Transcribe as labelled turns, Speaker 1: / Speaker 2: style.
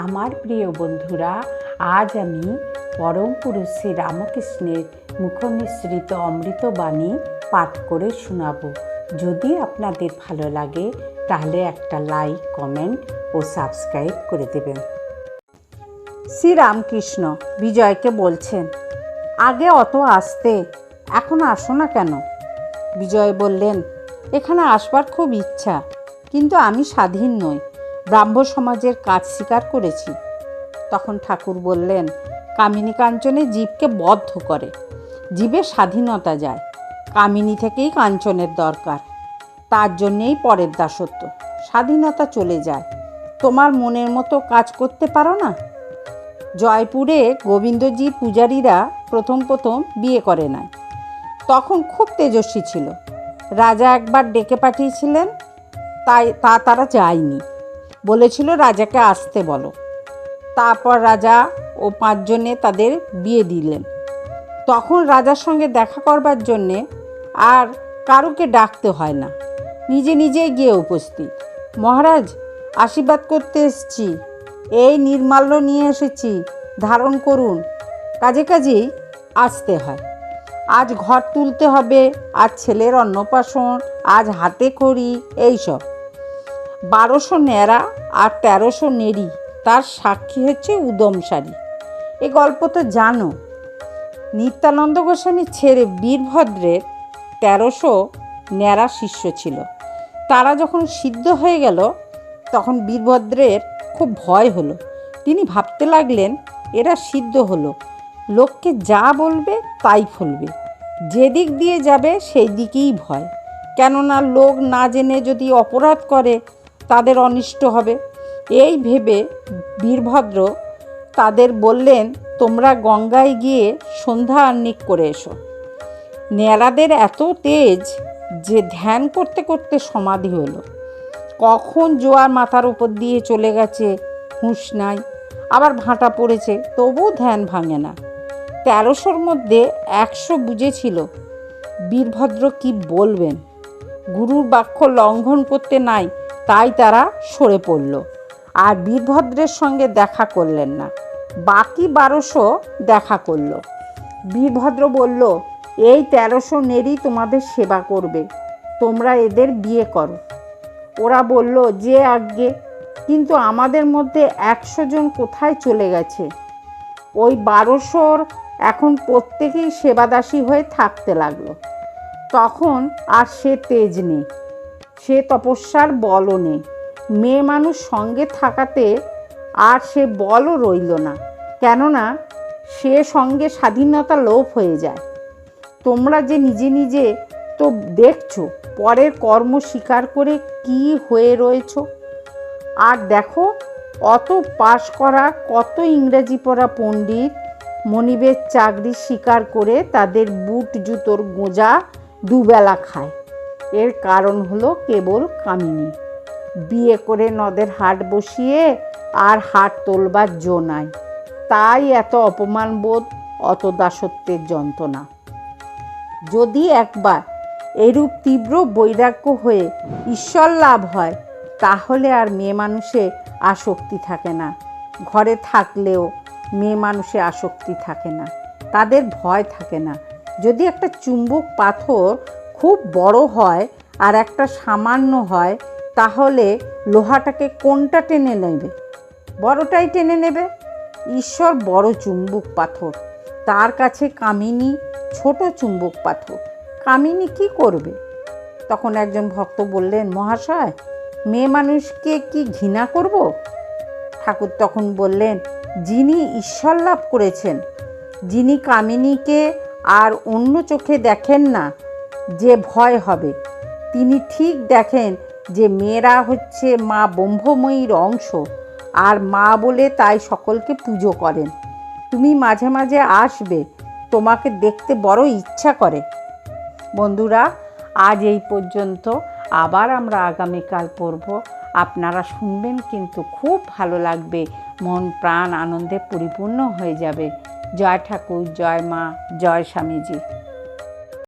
Speaker 1: আমার প্রিয় বন্ধুরা, আজ আমি পরম পুরুষ শ্রী রামকৃষ্ণের মুখনিঃসৃত অমৃতবাণী পাঠ করে শোনাব। যদি আপনাদের ভালো লাগে তাহলে একটা লাইক, কমেন্ট ও সাবস্ক্রাইব করে দেবেন। শ্রী রামকৃষ্ণ বিজয়কে বলছেন, আগে অত আসতে, এখন আসো না কেন? বিজয় বললেন, এখানে আসবার খুব ইচ্ছা, কিন্তু আমি স্বাধীন নই, ব্রাহ্ম সমাজের কাজ স্বীকার করেছি। তখন ঠাকুর বললেন, কামিনী কাঞ্চনে জীবকে বদ্ধ করে, জীবের স্বাধীনতা যায়, কামিনী থেকেই কাঞ্চনের দরকার, তার জন্যেই পরের দাসত্ব, স্বাধীনতা চলে যায়। তোমার মনের মতো কাজ করতে পারো না? জয়পুরে গোবিন্দজির পূজারীরা প্রথম বিয়ে করে নাই, তখন খুব তেজস্বী ছিল। রাজা একবার ডেকে পাঠিয়েছিলেন, তারা যায়নি, বলেছিল রাজাকে আসতে বলো। তারপর রাজা ও 5 জনে তাদের বিয়ে দিলেন। তখন রাজার সঙ্গে দেখা করবার জন্যে আর কারুকে ডাকতে হয় না, নিজে নিজেই গিয়ে উপস্থিত। মহারাজ, আশীর্বাদ করতে এসেছি, এই নির্মাল্য নিয়ে এসেছি, ধারণ করুন। কাজেই আসতে হয়। আজ ঘর তুলতে হবে, আজ ছেলের অন্নপ্রাশন, আজ হাতে খড়ি, এইসব। 1200 ন্যাড়া আর 1300 নেড়ি, তার সাক্ষী হচ্ছে উদমসারি। এই গল্প তো জানো। নিত্যানন্দ গোস্বামী ছেড়ে বীরভদ্রের 1300 ন্যাড়া শিষ্য ছিল। তারা যখন সিদ্ধ হয়ে গেল তখন বীরভদ্রের খুব ভয় হলো। তিনি ভাবতে লাগলেন, এরা সিদ্ধ হলো, লোককে যা বলবে তাই ফলবে, যেদিক দিয়ে যাবে সেই দিকেই ভয়। কেননা লোক না জেনে যদি অপরাধ করে তাদের অনিষ্ট হবে। এই ভেবে বীরভদ্র তাদের বললেন, তোমরা গঙ্গায় গিয়ে সন্ধ্যা আহ্নিক করে এসো। ন্যাড়াদের এত তেজ যে ধ্যান করতে করতে সমাধি হলো। কখন জোয়ার মাথার উপর দিয়ে চলে গেছে হুঁশ নাই, আবার ভাঁটা পড়েছে, তবুও ধ্যান ভাঙে না। 1300-র মধ্যে 100 বুঝেছিল। বীরভদ্র কি বলবেন? গুরুর বাক্য লঙ্ঘন করতে নাই, তাই তারা সরে পড়ল, আর বীরভদ্রের সঙ্গে দেখা করলেন না। বাকি 1200 দেখা করল। বীরভদ্র বলল, এই 1300 নেড়ি তোমাদের সেবা করবে, তোমরা এদের বিয়ে করো। ওরা বলল, যে আজ্ঞে। কিন্তু আমাদের মধ্যে 100 জন কোথায় চলে গেছে? ওই 1200-র এখন প্রত্যেকেই সেবাদাসী হয়ে থাকতে লাগলো। তখন আর সে তেজ নেই, সে তপস্যার বলও নেই। মেয়ে মানুষ সঙ্গে থাকাতে আর সে বলও রইল না, কেননা সে সঙ্গে স্বাধীনতা লোপ হয়ে যায়। তোমরা যে নিজে নিজে তো দেখছো, পরের কর্ম স্বীকার করে কি হয়ে রয়েছ। আর দেখো, অত পাশ করা কত ইংরেজি পড়া পণ্ডিত মনিবের চাকরি স্বীকার করে তাদের বুট জুতোর গোঁজা দুবেলা খায়। এর কারণ হলো কেবল কামিনী। বিয়ে করে নদের হাট বসিয়ে আর হাট তোলবার জো নাই, তাই এত অপমানবোধ, অত দাসত্বের যন্ত্রণা। যদি একবার এরূপ তীব্র বৈরাগ্য হয়ে ঈশ্বর লাভ হয়, তাহলে আর মেয়ে মানুষে আসক্তি থাকে না। ঘরে থাকলেও মেয়ে মানুষে আসক্তি থাকে না, তাদের ভয় থাকে না। যদি একটা চুম্বক পাথর খুব বড় হয় আর একটা সামান্য হয়, তাহলে লোহাটাকে কোনটা টেনে নেবে? বড়টাই টেনে নেবে। ঈশ্বর বড় চুম্বক পাথর, তার কাছে কামিনী ছোট চুম্বক পাথর। কামিনী কি করবে? তখন একজন ভক্ত বললেন, মহাশয়, মেয়ে মানুষকে কি ঘৃণা করব? ঠাকুর তখন বললেন, যিনি ঈশ্বর লাভ করেছেন, যিনি কামিনীকে আর অন্য চোখে দেখেন না যে ভয় হবে, তিনি ঠিক দেখেন যে মেয়েরা হচ্ছে মা ব্রহ্মময়ীর অংশ, আর মা বলে তাই সকলকে পুজো করেন। তুমি মাঝে মাঝে আসবে, তোমাকে দেখতে বড় ইচ্ছা করে। বন্ধুরা, আজ এই পর্যন্ত। আবার আমরা আগামীকাল পড়ব। আপনারা শুনবেন, কিন্তু খুব ভালো লাগবে, মন প্রাণ আনন্দে পরিপূর্ণ হয়ে যাবে। জয় ঠাকুর, জয় মা, জয় স্বামীজি।